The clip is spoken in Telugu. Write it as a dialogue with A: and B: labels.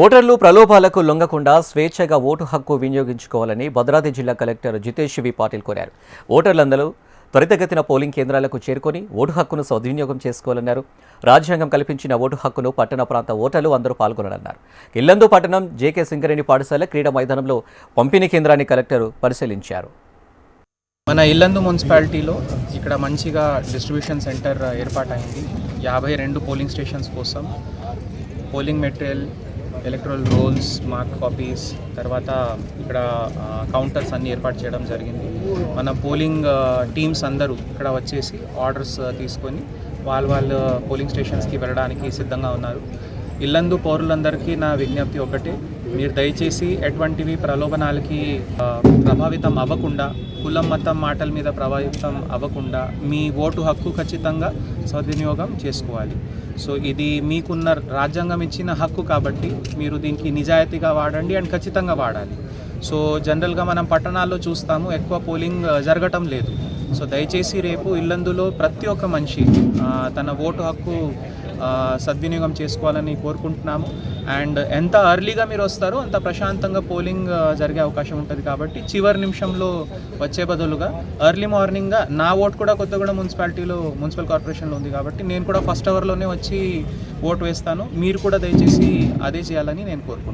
A: ఓటర్లు ప్రలోభాలకు లొంగకుండా స్వేచ్ఛగా ఓటు హక్కు వినియోగించుకోవాలని భద్రాద్రి జిల్లా కలెక్టర్ జితేష్ వి పాటిల్ కోరారు. ఓటర్లందరూ త్వరితగతిన పోలింగ్ కేంద్రాలకు చేరుకొని ఓటు హక్కును సద్వినియోగం చేసుకోవాలన్నారు. రాజ్యాంగం కల్పించిన ఓటు హక్కును పట్టణ ప్రాంత ఓటర్లు అందరూ పాల్గొనాలన్నారు. ఇల్లందు పట్టణం జేకే సింగరేణి పాఠశాల క్రీడా మైదానంలో పంపిణీ కేంద్రాన్ని కలెక్టర్ పరిశీలించారు.
B: మన ఇల్లందు మున్సిపాలిటీలో ఇక్కడ మంచిగా డిస్ట్రిబ్యూషన్ సెంటర్ ఏర్పాటైంది. 52 పోలింగ్ స్టేషన్స్ కోసం polling material, electoral rolls, mark copies, తర్వాత ఇక్కడ కౌంటర్స్ అన్నీ ఏర్పాటు చేయడం జరిగింది. మన పోలింగ్ టీమ్స్ అందరూ ఇక్కడ వచ్చేసి ఆర్డర్స్ తీసుకొని వాళ్ళ పోలింగ్ స్టేషన్స్కి వెళ్ళడానికి సిద్ధంగా ఉన్నారు. ఇల్లందు పౌరులందరికీ నా విజ్ఞప్తి ఒకటే, మీరు దయచేసి ఎటువంటివి ప్రలోభనాలకి ప్రభావితం అవ్వకుండా, కులం మతం మాటల మీద ప్రభావితం అవ్వకుండా మీ ఓటు హక్కు ఖచ్చితంగా సద్వినియోగం చేసుకోవాలి. సో ఇది మీకున్న రాజ్యాంగం ఇచ్చిన హక్కు కాబట్టి మీరు దీనికి నిజాయితీగా వాడండి అండ్ ఖచ్చితంగా వాడాలి. సో జనరల్గా మనం పట్టణాల్లో చూస్తాము, ఎక్కువ పోలింగ్ జరగటం లేదు. సో దయచేసి రేపు ఇల్లందులో ప్రతి ఒక్క మనిషి తన ఓటు హక్కు సద్వినియోగం చేసుకోవాలని కోరుకుంటున్నాము. అండ్ ఎంత ఎర్లీగా మీరు వస్తారో అంత ప్రశాంతంగా పోలింగ్ జరిగే అవకాశం ఉంటుంది. కాబట్టి చివరి నిమిషంలో వచ్చే బదులుగా ఎర్లీ మార్నింగ్గా, నా ఓటు కూడా కొత్తగూడెం మున్సిపల్ కార్పొరేషన్లో ఉంది కాబట్టి నేను కూడా ఫస్ట్ అవర్లోనే వచ్చి ఓటు వేస్తాను. మీరు కూడా దయచేసి అదే చేయాలని నేను కోరుకుంటున్నాను.